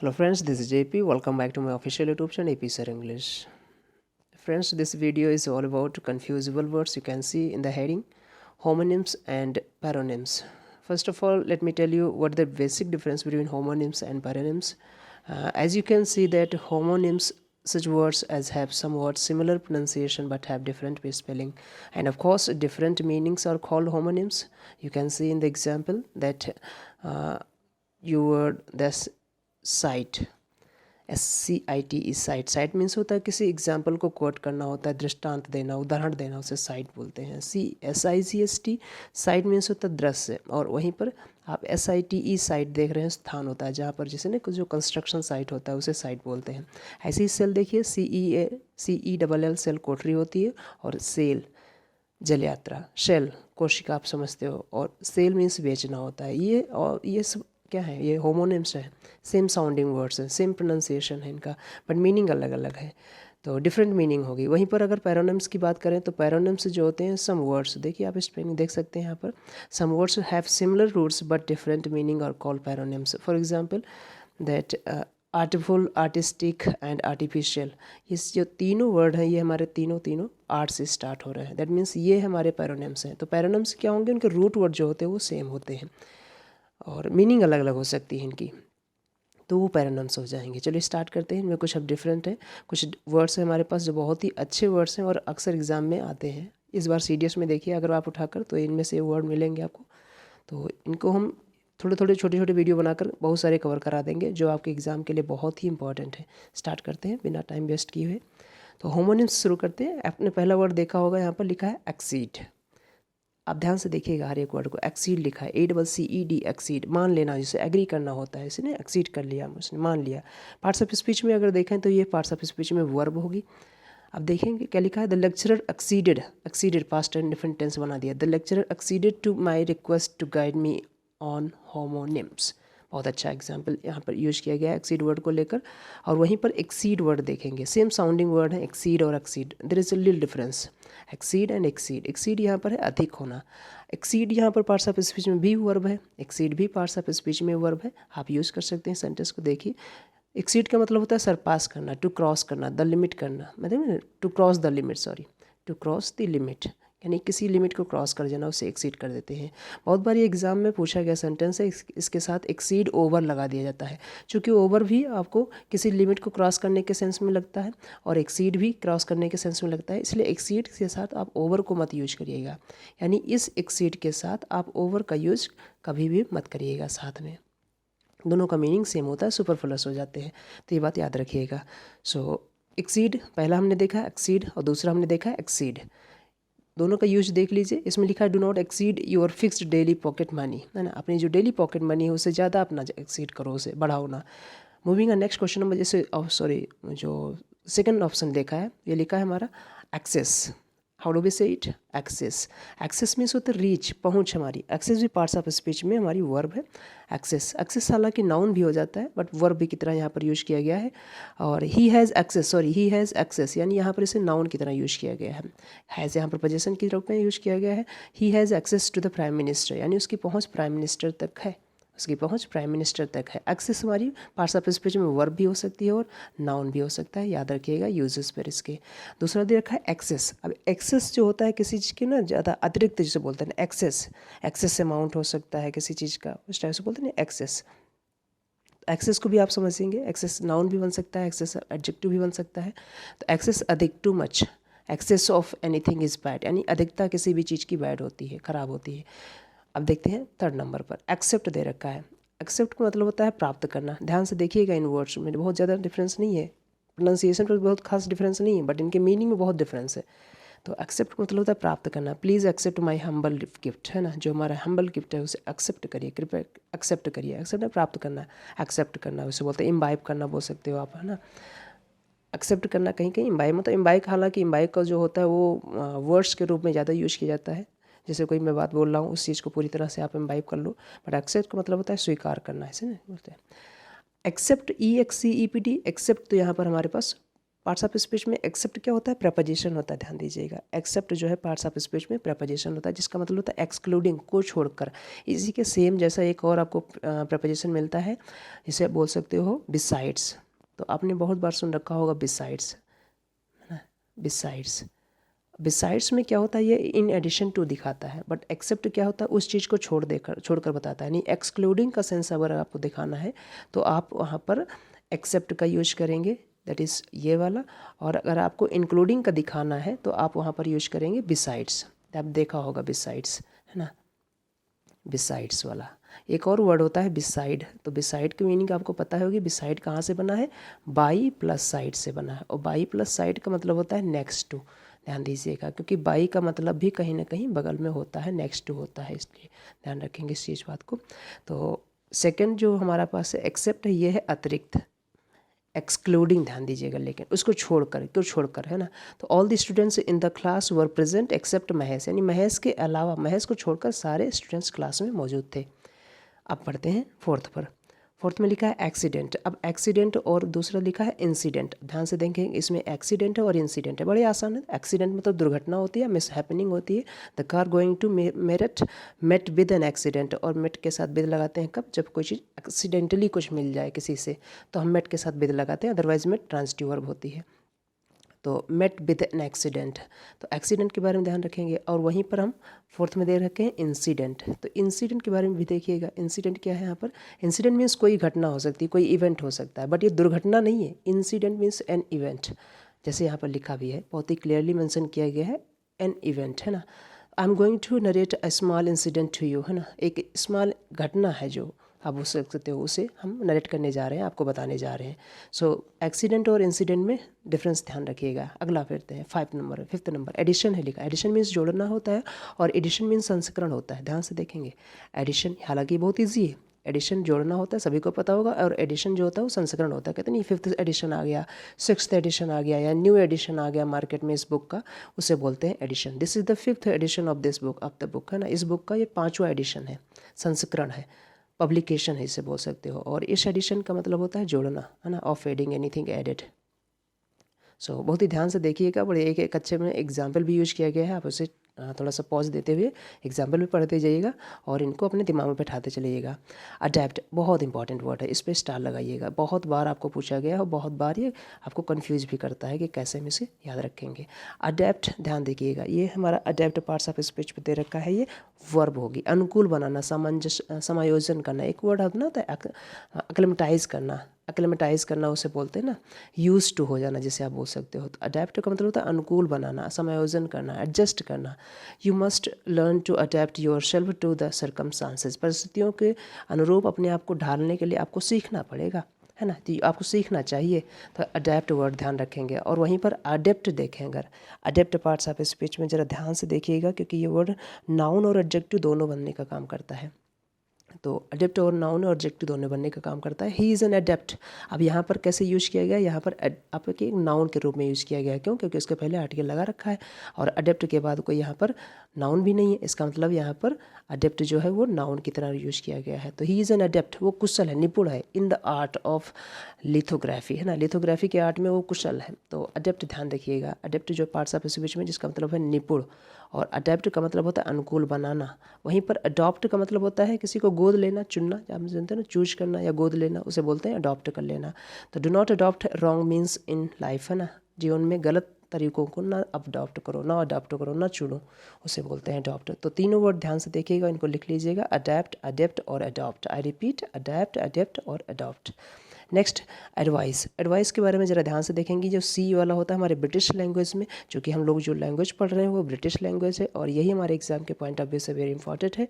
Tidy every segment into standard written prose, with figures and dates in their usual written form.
Hello friends, this is JP. Welcome back to my official YouTube channel AP Sir English. Friends, this video is all about confusable words you can see in the heading, homonyms and paronyms. First of all, let me tell you what the basic difference between homonyms and paronyms. As you can see that homonyms, such words as have somewhat similar pronunciation but have different spelling, and of course different meanings are called homonyms. You can see in the example that you word this site SCIT site site means होता है किसी example को coat करना होता है, दृष्टांत देना, उदाहरण देना, उसे साइट बोलते हैं। SICST साइट मीन्स होता है दृश्य, और वहीं पर आप SITE साइट देख रहे हैं, स्थान होता है जहाँ पर जैसे ना जो कंस्ट्रक्शन साइट होता है उसे साइट बोलते हैं। ऐसे ही सेल देखिए, CELL सेल कोठरी होती है, और सेल जल यात्रा, शेल कोशिका आप समझते हो, और सेल मीन्स बेचना होता है। ये और ये सब क्या है, ये होमोनिम्स है, सेम साउंडिंग वर्ड्स हैं, सेम प्रोनाउंसिएशन है इनका, बट मीनिंग अलग अलग है, तो डिफरेंट मीनिंग होगी। वहीं पर अगर पैरोनिम्स की बात करें तो पैरोनिम्स जो होते हैं, सम वर्ड्स देखिए आप स्पेलिंग देख सकते हैं यहाँ पर, some words have similar roots but different meaning और call paronyms. For example that artful, artistic and artificial, ये जो तीनों वर्ड हैं ये हमारे तीनों आर्ट से स्टार्ट हो रहे हैं, दैट मीन्स ये हमारे पैरोनिम्स हैं। तो पैरोनिम्स क्या होंगे, उनके रूट वर्ड जो होते हैं वो सेम होते हैं और मीनिंग अलग अलग हो सकती है इनकी, तो वो पैरोनिम्स हो जाएंगे। चलिए स्टार्ट करते हैं। इनमें कुछ अब डिफरेंट है, कुछ वर्ड्स हैं हमारे पास जो बहुत ही अच्छे वर्ड्स हैं और अक्सर एग्जाम में आते हैं। इस बार CDS में देखिए अगर आप उठाकर, तो इनमें से वर्ड मिलेंगे आपको, तो इनको हम थोड़े थोड़े छोटे छोटे वीडियो बनाकर बहुत सारे कवर करा देंगे जो आपके एग्ज़ाम के लिए बहुत ही इंपॉर्टेंट है। स्टार्ट करते हैं बिना टाइम वेस्ट किए हुए। तो होमोनिम्स शुरू करते हैं। आपने पहला वर्ड देखा होगा, यहाँ पर लिखा है एक्सीड। आप ध्यान से देखिएगा हर एक वर्ड को, एक्सीड लिखा है, ACCED एक्सीड, मान लेना, जिसे एग्री करना होता है, इसने एक्सीड कर लिया, उसने मान लिया। पार्ट्स ऑफ स्पीच में अगर देखें तो ये पार्ट्स ऑफ स्पीच में वर्ब होगी। अब देखेंगे क्या लिखा है, the lecturer exceeded, exceeded past and different tense बना दिया, the lecturer exceeded to my request to guide me on homonyms. बहुत अच्छा एग्जाम्पल यहाँ पर यूज किया गया है एक्सीड वर्ड को लेकर। और वहीं पर एक्सीड वर्ड देखेंगे, सेम साउंडिंग वर्ड है एक्सीड और exceed, there is a little difference, exceed and exceed. Exceed यहाँ पर है अधिक होना, एक्सीड यहाँ पर पार्ट्स ऑफ स्पीच में भी वर्ब है, एक्सीड भी पार्ट्स ऑफ स्पीच में वर्ब है। आप यूज़ कर सकते हैं सेंटेंस को। देखिए एक्सीड का मतलब होता है सरपास करना, टू क्रॉस करना, द लिमिट करना, मतलब to cross the limit, sorry, to cross the limit, यानी किसी लिमिट को क्रॉस कर जाना, उसे एक्सीड कर देते हैं। बहुत बार ये एग्जाम में पूछा गया सेंटेंस है, इसके साथ एक्सीड ओवर लगा दिया जाता है, क्योंकि ओवर भी आपको किसी लिमिट को क्रॉस करने के सेंस में लगता है और एक्सीड भी क्रॉस करने के सेंस में लगता है, इसलिए एक्सीड के साथ आप ओवर को मत यूज करिएगा, यानी इस एक्सीड के साथ आप ओवर का यूज कभी भी मत करिएगा साथ में। दोनों का मीनिंग सेम होता है, सुपरफ्लस हो जाते हैं, तो ये बात याद रखिएगा। सो एक्सीड पहला हमने देखा एक्सीड, और दूसरा हमने देखा एक्सीड, दोनों का यूज देख लीजिए। इसमें लिखा है do not exceed your fixed daily pocket money, है ना, अपनी जो डेली पॉकेट मनी है उससे ज़्यादा अपना एक्सीड करो, उसे बढ़ाओ ना। मूविंग नेक्स्ट क्वेश्चन नंबर, जैसे सॉरी जो सेकंड ऑप्शन देखा है, ये लिखा है हमारा एक्सेस। हाउ डू वी से इट, एक्सेस। एक्सेस मीन्स होता है रीच, पहुंच हमारी। एक्सेस भी पार्ट्स ऑफ स्पीच में हमारी वर्ब है एक्सेस। एक्सेस हालांकि नाउन भी हो जाता है बट वर्ब भी की तरह यहाँ पर यूज किया गया है। और he has access, sorry he has access, यानी यहाँ पर इसे नाउन की तरह यूज किया गया है। हैज़ यहाँ पर पोजीशन के रूप में यूज किया गया है। He has access to the prime minister, यानी उसकी पहुँच प्राइम मिनिस्टर तक है, उसकी पहुंच प्राइम मिनिस्टर तक है। एक्सेस हमारी पार्ट्स ऑफ स्पीच में वर्ब भी हो सकती है और नाउन भी हो सकता है, याद रखिएगा यूजेस पर इसके। दूसरा दे रखा है एक्सेस। अब एक्सेस जो होता है किसी चीज़ की ना ज़्यादा अतिरिक्त, जिसे बोलते हैं एक्सेस, एक्सेस अमाउंट हो सकता है किसी चीज़ का, उस टाइप से बोलते हैं एक्सेस। एक्सेस को भी आप समझेंगे, एक्सेस नाउन भी बन सकता है, एक्सेस एडजेक्टिव भी बन सकता है। तो एक्सेस अधिक, too much, excess of anything is bad, यानी अधिकता किसी भी चीज़ की बैड होती है, ख़राब होती है। अब देखते हैं थर्ड नंबर पर, एक्सेप्ट दे रखा है। एक्सेप्ट का मतलब होता है प्राप्त करना। ध्यान से देखिएगा, इन वर्ड्स में बहुत ज़्यादा डिफरेंस नहीं है, प्रोनाउंसिएशन पर बहुत खास डिफरेंस नहीं है, बट इनके मीनिंग में बहुत डिफरेंस है। तो एक्सेप्ट का मतलब होता है प्राप्त करना। Please accept my humble gift, है ना, जो हमारा हम्बल गिफ्ट है उसे एक्सेप्ट करिए, कृपया एक्सेप्ट करिए। एक्सेप्ट है प्राप्त करना, एक्सेप्ट करना उसे बोलते हैं इम्बाइब करना, बोल सकते हो आप, है ना। एक्सेप्ट करना कहीं कहीं इम्बाइब, मतलब इम्बाइब, हालांकि इम्बाइब का जो होता है वो वर्ड्स के रूप में ज़्यादा यूज किया जाता है। जैसे कोई मैं बात बोल रहा हूँ उस चीज़ को पूरी तरह से आप इम्बाइब कर लो, बट एक्सेप्ट का मतलब होता है स्वीकार करना, ऐसे ना बोलते हैं। एक्सेप्ट EXCEPT, एक्सेप्ट तो यहाँ पर हमारे पास पार्ट्स ऑफ स्पीच में एक्सेप्ट क्या होता है, प्रपोजिशन होता है, ध्यान दीजिएगा। एक्सेप्ट जो है पार्ट्स ऑफ स्पीच में प्रपोजिशन होता है, जिसका मतलब होता है एक्सक्लूडिंग, को छोड़कर। इसी के सेम जैसा एक और आपको प्रपोजिशन मिलता है, जिसे आप बोल सकते हो बिसाइड्स। तो आपने बहुत बार सुन रखा होगा बिसाइड्स, है ना, बिसाइड्स। बिसाइड्स में क्या होता है, ये इन एडिशन टू दिखाता है, बट एक्सेप्ट क्या होता है, उस चीज़ को छोड़कर बताता है। यानी एक्सक्लूडिंग का सेंस अगर आपको दिखाना है तो आप वहाँ पर एक्सेप्ट का यूज करेंगे, दैट इज़ ये वाला। और अगर आपको इंक्लूडिंग का दिखाना है तो आप वहाँ पर यूज करेंगे बिसाइड्स। आप देखा होगा बिसाइड्स, है ना, बिसाइड्स वाला। एक और वर्ड होता है बिसाइड। तो बिसाइड की मीनिंग आपको पता होगी, बिसाइड कहाँ से बना है, बाई प्लस साइड से बना है। और बाई प्लस साइड का मतलब होता है नेक्स्ट टू, ध्यान दीजिएगा, क्योंकि बाई का मतलब भी कहीं ना कहीं बगल में होता है, नेक्स्ट टू होता है, इसलिए ध्यान रखेंगे इस चीज़ बात को। तो सेकंड जो हमारा पास है एक्सेप्ट है, ये है अतिरिक्त, एक्सक्लूडिंग, ध्यान दीजिएगा, लेकिन उसको छोड़कर, क्यों छोड़कर, है ना। तो all the students in the class were present except Mahesh, यानी महेश के अलावा, महेश को छोड़कर सारे स्टूडेंट्स क्लास में मौजूद थे। अब पढ़ते हैं फोर्थ पर। फोर्थ में लिखा है एक्सीडेंट। अब एक्सीडेंट और दूसरा लिखा है इंसिडेंट। ध्यान से देखें, इसमें एक्सीडेंट है और इंसिडेंट है, बड़े आसान है। एक्सीडेंट मतलब दुर्घटना होती है, मिस हैपनिंग होती है। The car going to Meerut met with an accident, और मेट के साथ विद लगाते हैं कब, जब कोई चीज़ एक्सीडेंटली कुछ मिल जाए किसी से, तो हम मेट के साथ विद लगाते हैं, अदरवाइज मेट ट्रांसिटिव वर्ब होती है। तो मेट विद एन एक्सीडेंट, तो एक्सीडेंट के बारे में ध्यान रखेंगे। और वहीं पर हम फोर्थ में दे रखे हैं इंसिडेंट। तो इंसिडेंट के बारे में भी देखिएगा, इंसिडेंट क्या है यहाँ पर। इंसिडेंट मीन्स कोई घटना हो सकती है, कोई इवेंट हो सकता है, बट ये दुर्घटना नहीं है। इंसिडेंट मीन्स एन इवेंट, जैसे यहाँ पर लिखा भी है, बहुत ही क्लियरली मेंशन किया गया है, एन इवेंट, है ना। I am going to narrate a small incident to you, है ना, एक स्मॉल घटना है जो आप बोल सकते हो, उसे हम नरेट करने जा रहे हैं, आपको बताने जा रहे हैं। सो एक्सीडेंट और इंसिडेंट में डिफरेंस ध्यान रखिएगा। अगला फिरते हैं, फिफ्थ नंबर एडिशन है लिखा। एडिशन मीन्स जोड़ना होता है, और एडिशन मीन्स संस्करण होता है। ध्यान से देखेंगे, एडिशन हालांकि बहुत ईजी है, एडिशन जोड़ना होता है, सभी को पता होगा, और एडिशन जो होता है वो संस्करण होता है। कहते नहीं, फिफ्थ एडिशन आ गया, सिक्स्थ एडिशन आ गया, या न्यू एडिशन आ गया मार्केट में इस बुक का, उसे बोलते हैं edition. This is the fifth edition of this book, of the book, है ना। इस बुक का ये 5वां एडिशन है, संस्करण है, पब्लिकेशन है, इसे बोल सकते हो। और इस एडिशन का मतलब होता है जोड़ना, है ना, ऑफ एडिंग एनीथिंग एडेड। सो बहुत ही ध्यान से देखिएगा, बड़े एक अच्छे में एग्जाम्पल भी यूज किया गया है, आप उसे थोड़ा सा पॉज देते हुए एग्जाम्पल भी पढ़ते जाइएगा और इनको अपने दिमाग में बैठाते चलिएगा। अडेप्ट बहुत इंपॉर्टेंट वर्ड है, इस पर स्टार लगाइएगा। बहुत बार आपको पूछा गया है और बहुत बार ये आपको कंफ्यूज भी करता है कि कैसे हम इसे याद रखेंगे। अडेप्ट, ध्यान देखिएगा, ये हमारा अडेप्ट पार्ट्स ऑफ स्पीच पे दे रखा है, ये वर्ब होगी। अनुकूल बनाना, समायोजन करना, एक वर्ड होता है एक्लेमेटाइज करना, एक्लेमेटाइज करना उसे बोलते हैं ना, यूज टू हो जाना जिसे आप बोल सकते हो। तो अडेप्ट का मतलब होता है अनुकूल बनाना, समायोजन करना, एडजस्ट करना। You must learn to adapt yourself to the circumstances, परिस्थितियों के अनुरूप अपने आप को ढालने के लिए आपको सीखना पड़ेगा, है ना, तो आपको सीखना चाहिए। तो अडेप्ट वर्ड ध्यान रखेंगे। और वहीं पर अडेप्ट देखें, अगर अडेप्ट पार्ट्स ऑफ स्पीच में ज़रा ध्यान से देखिएगा, क्योंकि ये वर्ड नाउन और एडजेक्टिव दोनों बनने का काम करता है। तो अडेप्ट और नाउन और ऑब्जेक्टिव दोनों बनने का काम करता है। He is an adapt. अब यहाँ पर कैसे यूज किया गया, यहाँ पर आपके नाउन के रूप में यूज किया गया है। क्यों, क्योंकि उसके पहले आर्टिकल लगा रखा है, और अडेप्ट के बाद कोई यहाँ पर नाउन भी नहीं है, इसका मतलब यहाँ पर अडेप्ट जो है वो नाउन की तरह यूज किया गया है। तो ही इज़ एन अडेप्ट, वो कुशल है, निपुण है, in the art of lithography, है ना, लिथोग्राफी के आर्ट में वो कुशल है। तो अडेप्ट ध्यान रखिएगा, अडेप्ट जो पार्ट्स ऑफ स्पीच में, जिसका मतलब है निपुण, और अडेप्ट का मतलब होता है अनुकूल बनाना। वहीं पर अडॉप्ट का मतलब होता है किसी को गोद लेना, चुनना, आप जानते हैं ना, चूज करना या गोद लेना, उसे बोलते हैं अडॉप्ट कर लेना। तो do not adopt wrong means in life, है ना, जीवन में गलत तरीकों को ना अडॉप्ट करो, ना अडॉप्ट करो, ना चुनो, उसे बोलते हैं अडॉप्ट। तो तीनों वर्ड ध्यान से देखिएगा, इनको लिख लीजिएगा, अडेप्ट, अडेप्ट और adopt. I repeat, adapt, adapt और अडॉप्ट। Next advice. एडवाइस के बारे में ज़रा ध्यान से देखेंगे, जो सी वाला होता है हमारे ब्रिटिश लैंग्वेज में, चूँकि हम लोग जो लैंग्वेज पढ़ रहे हैं वो ब्रिटिश लैंग्वेज है, और यही हमारे एग्जाम के पॉइंट ऑफ व्यू से वेरी इंपॉर्टेंट है।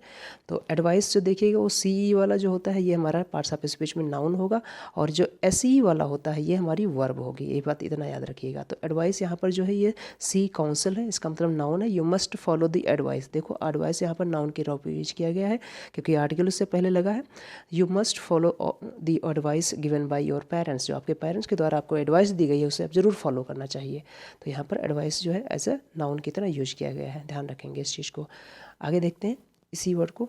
तो एडवाइस जो देखिएगा, वो सी वाला जो होता है ये हमारा पार्ट्स ऑफ स्पीच में नाउन होगा, और जो एस ई वाला होता है ये हमारी वर्ब होगी। ये बात इतना याद रखिएगा। तो एडवाइस यहाँ पर जो है ये सी काउंसिल है, इसका मतलब नाउन है। You must follow the advice, देखो एडवाइस यहाँ पर नाउन के रूप में यूज किया गया है, क्योंकि आर्टिकल उससे पहले लगा है। You must follow the advice given by your parents, जो आपके पेरेंट्स के द्वारा आपको एडवाइस दी गई है उसे आप ज़रूर फॉलो करना चाहिए। तो यहाँ पर एडवाइस जो है एज अ नाउन की तरह यूज किया गया है, ध्यान रखेंगे इस चीज़ को। आगे देखते हैं इसी वर्ड को,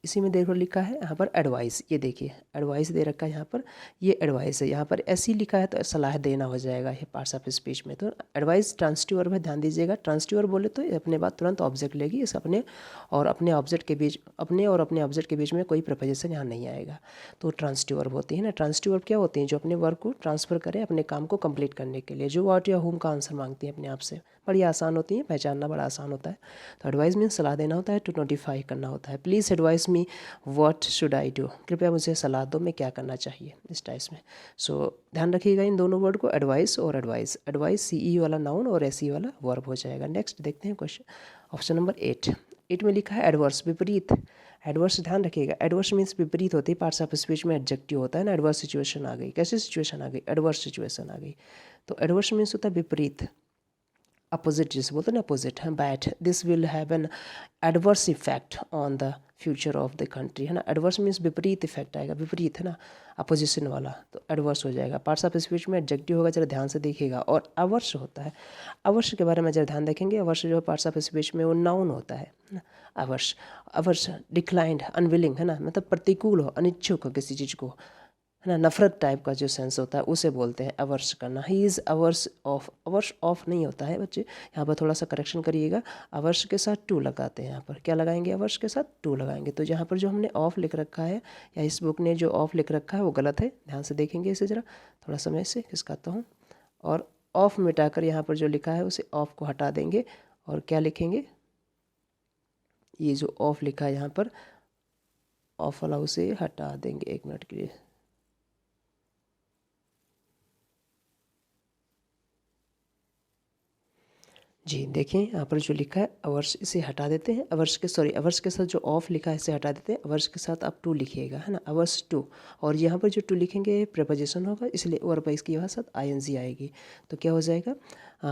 इसी में देखो लिखा है यहाँ पर एडवाइस, ये देखिए एडवाइस दे रखा है यहाँ पर, ये एडवाइस है। यहाँ पर ऐसी लिखा है तो सलाह देना हो जाएगा ये पार्ट्स ऑफ स्पीच में। तो एडवाइस ट्रांसिटिव वर्ब है, ध्यान दीजिएगा। ट्रांसिटिव वर्ब बोले तो अपने बाद तुरंत ऑब्जेक्ट लेगी, इस अपने और अपने ऑब्जेक्ट के बीच, अपने और अपने ऑब्जेक्ट के बीच में कोई प्रपोजिशन यहाँ नहीं आएगा। तो ट्रांसिटिव वर्ब होती है ना। ट्रांसिटिव वर्ब क्या होती हैं? जो अपने वर्ब को ट्रांसफर करें अपने काम को कंप्लीट करने के लिए, जो व्हाट या हुम का आंसर मांगती हैं अपने आप से, बड़ी आसान होती हैं, पहचानना बड़ा आसान होता है। तो एडवाइस मीन्स सलाह देना होता है, टू नोटिफाई करना होता है। Please advice me what should I do, कृपया मुझे सलाह दो मैं क्या करना चाहिए, इस टाइप्स में। सो ध्यान रखिएगा इन दोनों वर्ड को, एडवाइस और एडवाइस। एडवाइस CE वाला नाउन और SE वाला वर्ब हो जाएगा। नेक्स्ट देखते हैं क्वेश्चन, ऑप्शन नंबर 8 में लिखा है एडवर्स, विपरीत। एडवर्स ध्यान रखिएगा, एडवर्स मीन्स विपरीत होती है। पार्ट्स ऑफ स्पीच में एडजेक्टिव होता है ना। एडवर्स सिचुएशन आ गई, कैसी सिचुएशन आ गई? एडवर्स सिचुएशन आ गई। तो एडवर्स मीन्स होता है विपरीत, अपोजिट, जिसे बोलते हैं ना अपोजिट है, bad. This will have an adverse effect on the future of the country, है ना। एडवर्स मीन्स विपरीत इफेक्ट आएगा, विपरीत है ना, अपोजिशन वाला, तो एडवर्स हो जाएगा। पार्ट्स ऑफ स्पीच में एडजेक्टिव होगा, जरा ध्यान से देखिएगा। और अवर्स होता है, अवर्स के बारे में जरा ध्यान देखेंगे। अवर्स जो है पार्ट्स ऑफ स्पीच में वो नाउन होता है ना। अवर्स, अवर्स डिक्लाइंड, अनविलिंग, है ना, मतलब प्रतिकूल हो, अनिच्छुक हो किसी चीज़ को, है ना, नफरत टाइप का जो सेंस होता है उसे बोलते हैं अवर्स करना। He is averse of, averse of नहीं होता है बच्चे, यहाँ पर थोड़ा सा करेक्शन करिएगा। अवर्स के साथ टू लगाते हैं, यहाँ पर क्या लगाएंगे? अवर्स के साथ टू लगाएंगे। तो यहाँ पर जो हमने ऑफ लिख रखा है, या इस बुक ने जो ऑफ लिख रखा है वो गलत है, ध्यान से देखेंगे इसे ज़रा, थोड़ा समय से खिसकाता हूँ। और ऑफ मिटाकर यहाँ पर जो लिखा है उसे ऑफ को हटा देंगे, और क्या लिखेंगे? ये जो ऑफ लिखा है यहाँ पर, ऑफ वाला उसे हटा देंगे, 1 मिनट के लिए। जी देखिए यहाँ पर जो लिखा है अवर्स, इसे हटा देते हैं। अवर्स के साथ जो ऑफ लिखा है इसे हटा देते हैं। अवर्स के साथ आप टू लिखिएगा, है ना, अवर्स टू। और यहाँ पर जो टू लिखेंगे प्रेपोजिशन होगा, इसलिए वर्ब इसकी साथ ING आएगी। तो क्या हो जाएगा?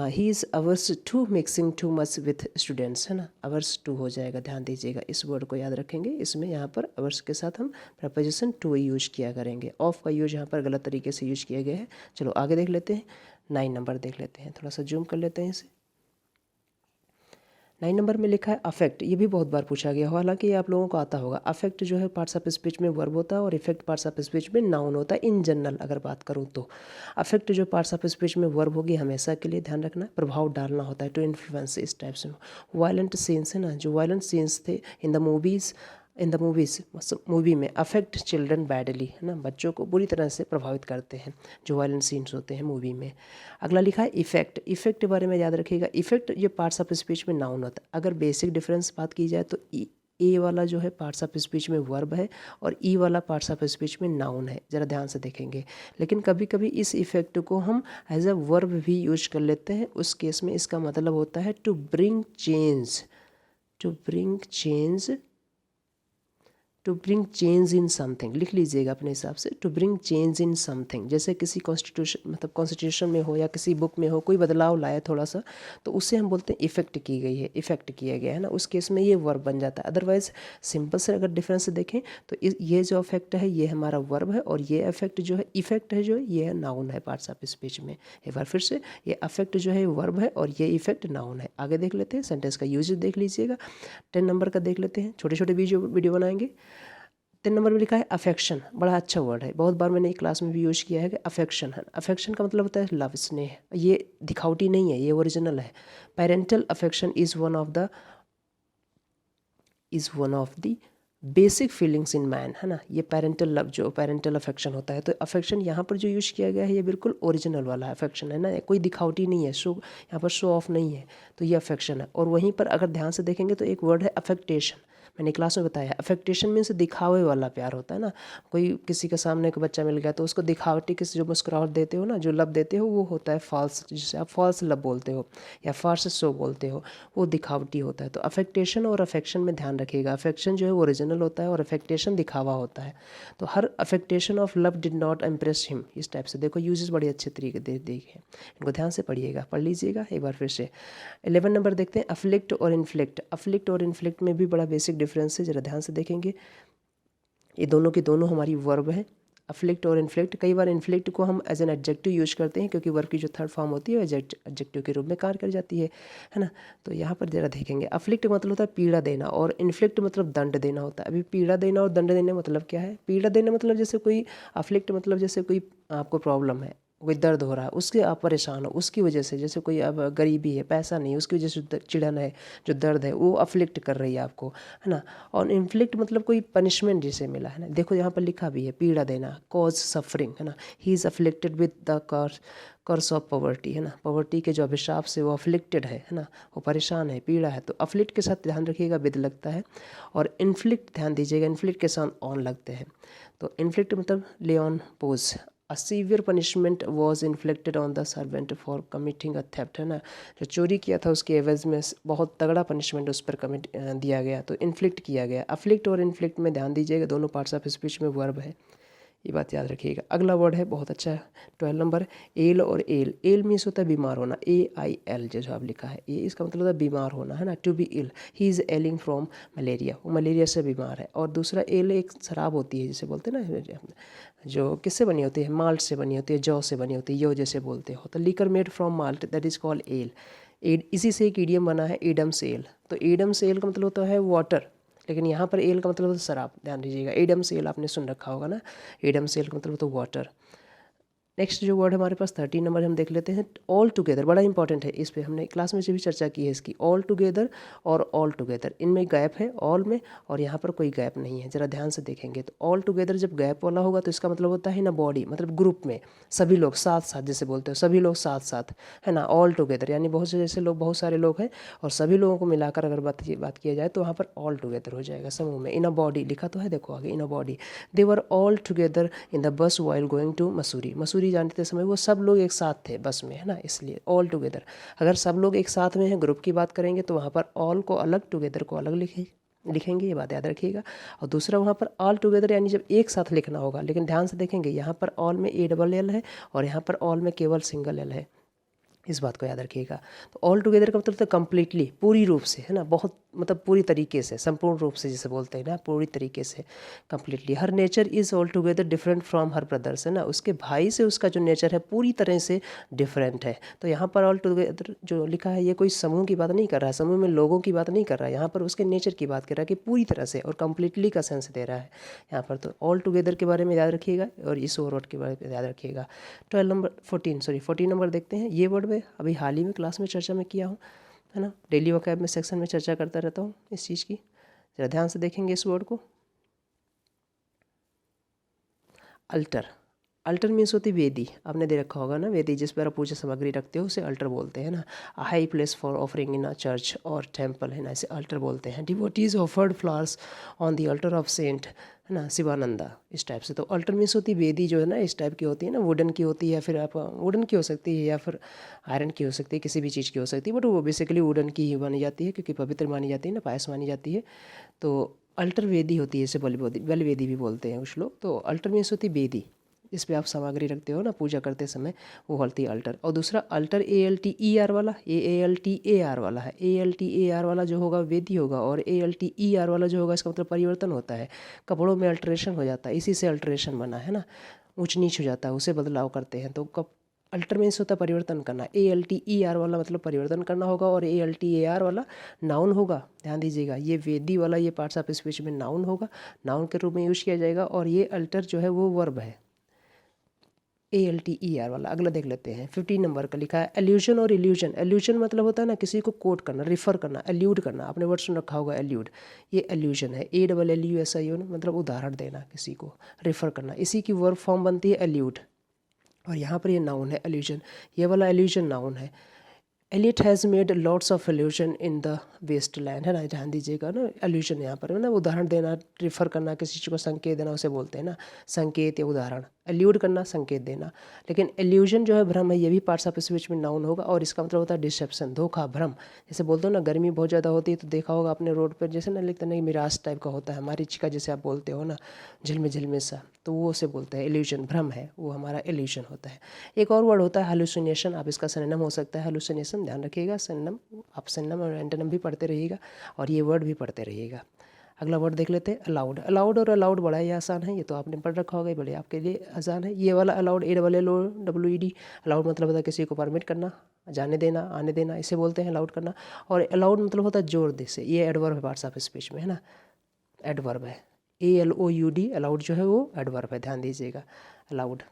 He is averse to mixing too much with students, है ना, अवर्स टू हो जाएगा। ध्यान दीजिएगा, इस वर्ड को याद रखेंगे। इसमें यहाँ पर अवर्स के साथ हम प्रेपोजिशन टू यूज किया करेंगे। ऑफ का यूज यहाँ पर गलत तरीके से यूज किया गया है। चलो आगे देख लेते हैं, 9 नंबर देख लेते हैं, थोड़ा सा जूम कर लेते हैं इसे। 9 नंबर में लिखा है अफेक्ट। ये भी बहुत बार पूछा गया, हालांकि ये आप लोगों को आता होगा। अफेक्ट जो है पार्ट्स ऑफ स्पीच में वर्ब होता है, और इफेक्ट पार्ट्स ऑफ स्पीच में नाउन होता है। इन जनरल अगर बात करूँ तो अफेक्ट जो पार्ट्स ऑफ स्पीच में वर्ब होगी, हमेशा के लिए ध्यान रखना, प्रभाव डालना होता है, टू इन्फ्लुएंस, इस टाइप से। वायलेंट सीन्स है ना, जो वायलेंट सीन्स थे इन द मूवीज़, मूवी में अफेक्ट चिल्ड्रन बैडली, है ना, बच्चों को बुरी तरह से प्रभावित करते हैं जो वायलेंट सीन्स होते हैं मूवी में। अगला लिखा है इफेक्ट। इफेक्ट के बारे में याद रखिएगा, इफेक्ट ये पार्ट्स ऑफ स्पीच में नाउन होता है। अगर बेसिक डिफरेंस बात की जाए तो ए वाला जो है पार्ट्स ऑफ स्पीच में वर्ब है, और ई वाला पार्ट्स ऑफ स्पीच में नाउन है, ज़रा ध्यान से देखेंगे। लेकिन कभी कभी इस इफेक्ट को हम एज अ वर्ब भी यूज कर लेते हैं। उस केस में इसका मतलब होता है to bring change, to bring change, to bring change in something, लिख लीजिएगा अपने हिसाब से, to bring change in something. जैसे किसी कॉन्स्टिट्यूशन, मतलब कॉन्स्टिट्यूशन में हो या किसी बुक में हो, कोई बदलाव लाया थोड़ा सा, तो उससे हम बोलते हैं इफेक्ट की गई है, इफेक्ट किया गया है ना, उस केस में ये वर्ब बन जाता है। अदरवाइज सिंपल से अगर डिफरेंस देखें तो ये जो इफेक्ट है ये हमारा वर्ब है, और ये इफेक्ट जो है, इफेक्ट है जो है, ये नाउन है पार्ट्स ऑफ स्पीच में। एक बार फिर से, ये इफेक्ट जो है वर्ब है, और ये इफेक्ट नाउन है। आगे देख लेते हैं, सेंटेंस का यूज देख लीजिएगा। 10 नंबर का देख लेते हैं, छोटे छोटे वीडियो बनाएंगे। 3 नंबर में लिखा है अफेक्शन। बड़ा अच्छा वर्ड है, बहुत बार मैंने क्लास में भी यूज किया है कि अफेक्शन है। अफेक्शन का मतलब होता है लव, स्नेह। ये दिखावटी नहीं है, ये ओरिजिनल है। Parental affection is one of the basic feelings in man, है ना। ये पेरेंटल लव, जो पेरेंटल अफेक्शन होता है, तो अफेक्शन यहाँ पर जो यूज किया गया है ये बिल्कुल ओरिजिनल वाला अफेक्शन है ना, कोई दिखावटी नहीं है, शो यहाँ पर शो ऑफ नहीं है, तो ये अफेक्शन है। और वहीं पर अगर ध्यान से देखेंगे तो एक वर्ड है अफेक्टेशन। मैंने क्लास में बताया, अफेक्टेशन मीन्स दिखावे वाला प्यार होता है ना। कोई किसी के सामने एक बच्चा मिल गया तो उसको दिखावटी किसी जो मुस्कुराहट देते हो ना, जो लब देते हो, वो होता है फॉल्स, जिसे आप फॉल्स लब बोलते हो या फॉल्स शो बोलते हो, वो दिखावटी होता है। तो अफेक्टेशन और अफेक्शन में ध्यान रखिएगा, अफेक्शन जो है वो ओरिजिनल होता है और अफेक्टेशन दिखावा होता है। तो हर affectation of love did not impress him, इस टाइप से देखो यूजेस बड़े अच्छे तरीके देखे, इनको ध्यान से पढ़िएगा, पढ़ लीजिएगा एक बार फिर से। 11 नंबर देखते हैं अफ्लिक्ट और इन्फ्लिक्ट। अफ्लिक्ट और इन्फ्लिक्ट में भी बड़ा बेसिक डिफरेंस है, जरा ध्यान से देखेंगे। ये दोनों की दोनों हमारी वर्ब है। अफ्लिक्ट और इन्फ्लिक्ट, कई बार इन्फ्लिक्ट को हम एज एन एडजेक्टिव यूज करते हैं क्योंकि वर्ब की जो थर्ड फॉर्म होती है एडजेक्टिव के रूप में कार्य कर जाती है ना। तो यहाँ पर जरा देखेंगे, अफ्लिक्ट मतलब होता है पीड़ा देना और इन्फ्लिक्ट मतलब दंड देना होता है। अभी पीड़ा देना और दंड देने मतलब क्या है? पीड़ा देना मतलब जैसे कोई, अफ्लिक्ट मतलब जैसे कोई आपको प्रॉब्लम है, कोई दर्द हो रहा है, उसके आप परेशान हो उसकी वजह से, जैसे कोई अब गरीबी है, पैसा नहीं, उसकी वजह से चिड़न है, जो दर्द है वो अफ्लिक्ट कर रही है आपको, है ना। और इन्फ्लिक्ट मतलब कोई पनिशमेंट जिसे मिला है ना, देखो यहाँ पर लिखा भी है पीड़ा देना, कॉज सफरिंग, है ना। He is afflicted with the curse of poverty, है ना। पॉवर्टी के जो अभिशाप से वो अफ्लिक्टेड है ना, वो परेशान है, पीड़ा है। तो अफ्लिक्ट के साथ ध्यान रखिएगा विद लगता है, और इन्फ्लिक्ट ध्यान दीजिएगा, इन्फ्लिक्ट के साथ ऑन लगते हैं। तो इन्फ्लिक्ट मतलब ले on pose. A severe punishment was inflicted on the servant for committing a theft, है ना। जो चोरी किया था उसके एवज में बहुत तगड़ा पनिशमेंट उस पर दिया गया, तो इन्फ्लिक्ट किया गया। अफ्लिक्ट और इन्फ्लिक्ट में ध्यान दीजिएगा, दोनों पार्ट्स ऑफ स्पीच में वर्ब है, ये बात याद रखिएगा। अगला वर्ड है बहुत अच्छा, 12 नंबर, एल और एल। एल मीन्स होता है बीमार होना, AIL जो आप लिखा है, ये इसका मतलब होता है बीमार होना, है ना। To be ill, he is ailing from malaria, वो मलेरिया से बीमार है। और दूसरा एल एक शराब होती है जिसे बोलते हैं ना, जो किससे बनी होती है? माल्ट से बनी होती है, जौ से बनी होती है, यो जैसे बोलते हो। तो liquor made from malt that is called L. इसी से एक ईडियम बना है, एडम सेल। तो एडम सेल का मतलब होता है वाटर, लेकिन यहाँ पर एल का मतलब होता है शराब, ध्यान दीजिएगा। एडम सेल आपने सुन रखा होगा ना, एडम सेल का मतलब होता है वाटर। नेक्स्ट जो वर्ड हमारे पास 13 नंबर हम देख लेते हैं, ऑल टुगेदर। बड़ा इंपॉर्टेंट है, इस पे हमने क्लास में से भी चर्चा की है इसकी। ऑल टुगेदर और ऑल टुगेदर, इनमें गैप है ऑल में, और यहाँ पर कोई गैप नहीं है, ज़रा ध्यान से देखेंगे। तो ऑल टुगेदर जब गैप वाला होगा तो इसका मतलब होता है ना बॉडी, मतलब ग्रुप में सभी लोग साथ साथ, जैसे बोलते हो सभी लोग साथ साथ, है ना। ऑल टुगेदर यानी बहुत से जैसे लोग, बहुत सारे लोग हैं, और सभी लोगों को मिलाकर अगर बात किया जाए तो वहाँ पर ऑल टुगेदर हो जाएगा, समूह में। इन अ बॉडी लिखा तो है, देखो आगे, in a body. They were all together in the bus while going to Mussoorie. Mussoorie जाते समय वो सब लोग एक साथ थे बस में, है ना, इसलिए ऑल टुगेदर। अगर सब लोग एक साथ में हैं, ग्रुप की बात करेंगे, तो वहाँ पर ऑल को अलग, टुगेदर को अलग लिखेंगे, ये बात याद रखिएगा। और दूसरा वहाँ पर ऑल टुगेदर यानी जब एक साथ लिखना होगा, लेकिन ध्यान से देखेंगे यहाँ पर ऑल में ALL है और यहाँ पर ऑल में केवल सिंगल एल है, इस बात को याद रखिएगा। तो ऑल टुगेदर का मतलब तो कम्प्लीटली, पूरी रूप से, है ना, बहुत मतलब पूरी तरीके से, संपूर्ण रूप से जिसे बोलते हैं ना, पूरी तरीके से, completely. Her nature is all together different from her brothers, है ना, उसके भाई से उसका जो नेचर है पूरी तरह से डिफरेंट है। तो यहाँ पर ऑल टुगेदर जो लिखा है, ये कोई समूह की बात नहीं कर रहा है, समूह में लोगों की बात नहीं कर रहा है, यहाँ पर उसके नेचर की बात कर रहा है कि पूरी तरह से, और कम्प्लीटली का सेंस दे रहा है यहाँ पर। तो ऑल टुगेदर के बारे में याद रखिएगा, और इस वर्ड के बारे में याद रखिएगा। 14 नंबर देखते हैं। ये वर्ड में अभी हाल ही में क्लास में चर्चा में किया हूँ, है ना, डेली वोकैब में सेक्शन में चर्चा करता रहता हूँ इस चीज़ की। जरा ध्यान से देखेंगे इस वर्ड को, अल्टर। अल्टर मीन्स होती वेदी, आपने दे रखा होगा ना, वेदी जिस पर आप पूजा सामग्री रखते हो उसे अल्टर बोलते हैं ना। A high place for offering in a church और टेम्पल, है ना, इसे अल्टर बोलते हैं। Devotees offered flowers on the altar of saint, है ना, शिवानंदा, इस टाइप से। तो अल्टर मीन्स होती वेदी जो है ना, इस टाइप की होती है ना, वुडन की होती है, या फिर आप वुडन की हो सकती है, या फिर आयरन की हो सकती है, किसी भी चीज़ की हो सकती है, बट वो बेसिकली वुडन की ही मानी जाती है क्योंकि पवित्र मानी जाती है ना, पायस मानी जाती है। तो अल्टर वेदी होती है, इसे बल वेदी भी बोलते हैं कुछ लोग। तो अल्टर मीन्स होती वेदी, इस पे आप सामग्री रखते हो ना पूजा करते समय, वो होती है अल्टर। और दूसरा अल्टर ALTER वाला, ALTAR वाला है। ALTAR वाला जो होगा वेदी होगा, और ALTER वाला जो होगा इसका मतलब परिवर्तन होता है, कपड़ों में अल्ट्रेशन हो जाता है, इसी से अल्ट्रेशन बना है ना, ऊंच नीच हो जाता है, उसे बदलाव करते हैं। तो कब अल्टर मीन्स होता है परिवर्तन करना, ALTER वाला मतलब परिवर्तन करना होगा, और ALTAR वाला नाउन होगा, ध्यान दीजिएगा। ये वेदी वाला, ये पार्ट्स ऑफ स्पीच में नाउन होगा, नाउन के रूप में यूज किया जाएगा, और ये अल्टर जो है वो वर्ब है, ALTER वाला। अगला देख लेते हैं, 15 नंबर का लिखा है एल्यूजन और इल्यूजन। एल्यूजन मतलब होता है ना किसी को कोट करना, रिफर करना, एल्यूड करना, आपने वर्ड सुन रखा होगा एल्यूड, ये एल्यूजन है। ALLUSION मतलब उदाहरण देना, किसी को रिफर करना, इसी की वर्ब फॉर्म बनती है एल्यूड, और यहाँ पर ये नाउन है एल्यूजन, ये वाला एल्यूजन नाउन है। Eliot has made lots of allusion in the Waste Land, है ना, ध्यान दीजिएगा ना, एल्यूजन यहाँ पर है ना, उदाहरण देना, रिफर करना, किसी चीज़ को संकेत देना, उसे बोलते हैं ना, संकेत या उदाहरण। एल्यूड करना, संकेत देना। लेकिन एल्यूजन जो है भ्रम है, ये भी पार्ट्स ऑफ स्पीच में नाउन होगा, और इसका मतलब होता है डिसेप्शन, धोखा, भ्रम। जैसे बोलते हो ना गर्मी बहुत ज़्यादा होती है तो देखा होगा अपने रोड पर, जैसे ना लिखते नहीं, मिराज टाइप का होता है, हमारी चिका जैसे आप बोलते हो ना, झिलमिल सा, तो वो उसे बोलते हैं एल्यूजन, भ्रम है वो हमारा एल्यूजन होता है। एक और वर्ड होता है हेलुसिनेशन, आप इसका सिनोनिम हो सकता है हेलुसिनेशन, ध्यान रखिएगा। सिनोनिम, आप सिनोनिम और एंटोनिम भी पढ़ते रहिएगा, और ये वर्ड भी पढ़ते रहिएगा। अगला वर्ड देख लेते हैं अलाउड। अलाउड और अलाउड बड़ा ही आसान है, ये तो आपने पढ़ रखा होगा, बड़े आपके लिए आसान है। ये वाला अलाउड ALLOWED, अलाउड मतलब होता है किसी को परमिट करना, जाने देना, आने देना, इसे बोलते हैं अलाउड करना। और अलाउड मतलब होता है जोर दे से, ये एडवर्ब है पार्ट्स ऑफ स्पीच में, है ना, एडवर्ब है। ALOUD अलाउड जो है वो एडवर्ब है, ध्यान दीजिएगा। अलाउड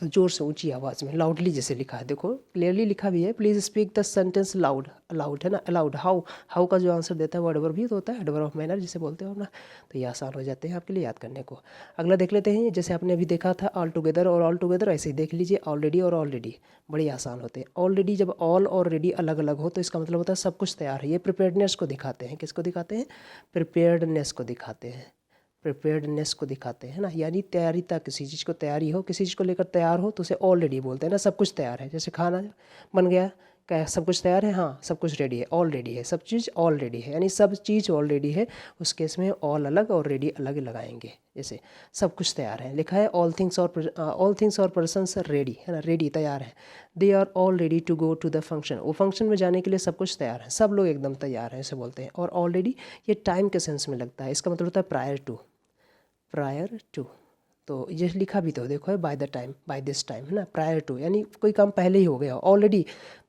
जोर से ऊंची आवाज़ में, लाउडली जैसे लिखा है, देखो क्लियरली लिखा भी है, please speak the sentence loud. Allowed है ना, अलाउड। हाउ का जो आंसर देता है वो एडवर्ब भी तो होता है, एडवर्ब ऑफ मैनर जिसे बोलते हो ना। तो ये आसान हो जाते हैं आपके लिए याद करने को। अगला देख लेते हैं, जैसे आपने अभी देखा था ऑल टुगेदर और ऑल टुगेदर, ऐसे ही देख लीजिए ऑलरेडी और ऑलरेडी, बड़े आसान होते हैं। ऑलरेडी जब ऑल और रेडी अलग अलग हो तो इसका मतलब होता है सब कुछ तैयार है। ये प्रिपेयर्डनेस को दिखाते हैं, किसको दिखाते हैं, प्रिपेयर्डनेस को दिखाते हैं, प्रिपेयर्डनेस को दिखाते हैं ना, यानी तैयारीता, किसी चीज़ को तैयारी हो, किसी चीज़ को लेकर तैयार हो तो उसे ऑलरेडी बोलते हैं ना, सब कुछ तैयार है। जैसे खाना बन गया, क्या सब कुछ तैयार है, हाँ सब कुछ रेडी है, ऑलरेडी है, सब चीज़ ऑलरेडी है, यानी सब चीज़ ऑलरेडी है। उस केस में ऑल अलग और रेडी अलग लगाएंगे। जैसे सब कुछ तैयार है, लिखा है ऑल थिंग्स और पर्सन्स रेडी, है ना, रेडी तैयार है। They are all ready to go to the function, वो फंक्शन में जाने के लिए सब कुछ तैयार है, सब लोग एकदम तैयार हैं, इसे बोलते हैं। और ऑलरेडी ये टाइम के सेंस में लगता है, इसका मतलब होता है प्रायर टू, प्रायर टू। तो ये लिखा भी तो देखो है, by the time, by this time, है ना, प्रायर टू, यानी कोई काम पहले ही हो गया। ऑलरेडी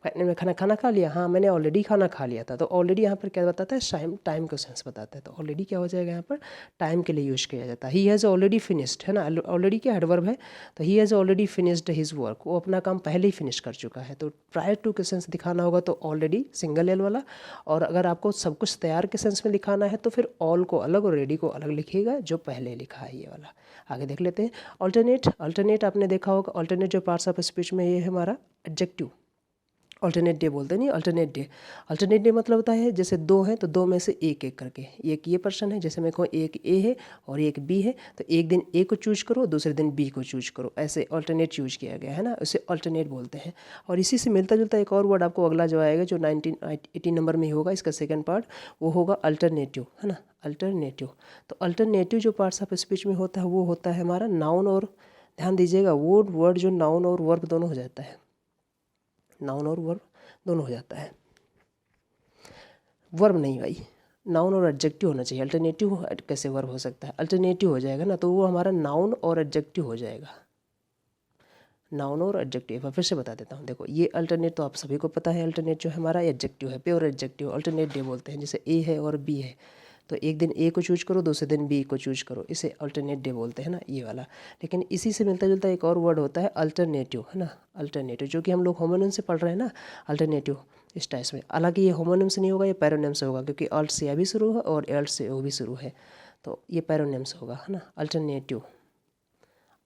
मैंने खाना खा लिया, हाँ मैंने ऑलरेडी खाना खा लिया था। तो ऑलरेडी यहाँ पर क्या बताता है, टाइम का सेंस बताता है। तो ऑलरेडी क्या हो जाएगा, यहाँ पर टाइम के लिए यूज किया जाता है। ही हैज़ ऑलरेडी फिनिश्ड, है ना, ऑलरेडी क्या एडवर्ब है, तो he has already finished his work, वो अपना काम पहले ही फिनिश कर चुका है। तो प्रायर टू के सेंस दिखाना होगा तो ऑलरेडी सिंगल एल वाला, और अगर आपको सब कुछ तैयार के सेंस में दिखाना है तो फिर ऑल को अलग और रेडी को अलग लिखिएगा, जो पहले लिखा है ये वाला। आगे देख लेते हैं ऑल्टरनेट। ऑल्टरनेट आपने देखा होगा, ऑल्टरनेट जो पार्ट्स ऑफ स्पीच में ये है हमारा एडजेक्टिव। ऑल्टरनेट डे बोलते नहीं, अल्टरनेट डे। अल्टरनेट डे मतलब होता है जैसे दो हैं तो दो में से एक एक करके, एक ये पर्सन है, जैसे मैं कहूँ एक ए है और एक बी है, तो एक दिन ए को चूज करो, दूसरे दिन बी को चूज करो, ऐसे अल्टरनेट चूज किया गया है ना, उसे अल्टरनेट बोलते हैं। और इसी से मिलता जुलता एक और वर्ड आपको अगला जो आएगा, जो 1980 नंबर में ही होगा, इसका सेकेंड पार्ट, वो होगा अल्टरनेटिव, है ना, अल्टरनेटिव। तो अल्टरनेटिव जो पार्ट्स ऑफ स्पीच में होता है वो होता है हमारा नाउन, और ध्यान दीजिएगा वो वर्ड जो नाउन और वर्ब दोनों हो जाता है, नाउन और वर्ब दोनों हो जाता है, वर्ब नहीं भाई, नाउन और एडजेक्टिव होना चाहिए। अल्टरनेटिव कैसे वर्ब हो सकता है, अल्टरनेटिव हो जाएगा ना, तो वो हमारा नाउन और एडजेक्टिव हो जाएगा, नाउन और एडजेक्टिव। फिर से बता देता हूँ, देखो ये अल्टरनेट तो आप सभी को पता है, अल्टरनेट जो है हमारा एडजेक्टिव है, प्योर एडजेक्टिव, अल्टरनेट डे बोलते हैं। जैसे ए है और बी है, तो एक दिन ए को चूज करो, दूसरे दिन बी को चूज करो, इसे अल्टरनेट डे बोलते हैं ना, ये वाला। लेकिन इसी से मिलता जुलता एक और वर्ड होता है अल्टरनेटिव, है ना, अल्टरनेटिव, जो कि हम लोग होमोनिम से पढ़ रहे हैं ना, अल्टरनेटिव इस टाइप में। हालांकि ये होमोनिम से नहीं होगा, ये पैरोनिम से होगा, क्योंकि अल्ट से भी शुरू है और एल्ट से ओ भी शुरू है, तो ये पैरोनिम से होगा, है ना, अल्टरनेटिव।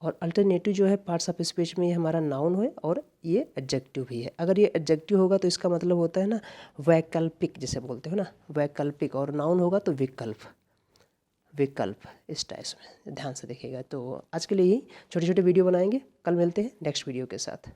और अल्टरनेटिव जो है पार्ट्स ऑफ स्पीच में ये हमारा नाउन है और ये एडजेक्टिव भी है। अगर ये एडजेक्टिव होगा तो इसका मतलब होता है ना वैकल्पिक, जिसे बोलते हो ना, वैकल्पिक। और नाउन होगा तो विकल्प, विकल्प इस टाइप में, ध्यान से देखिएगा। तो आज के लिए यही छोटे छोटे वीडियो बनाएंगे, कल मिलते हैं नेक्स्ट वीडियो के साथ।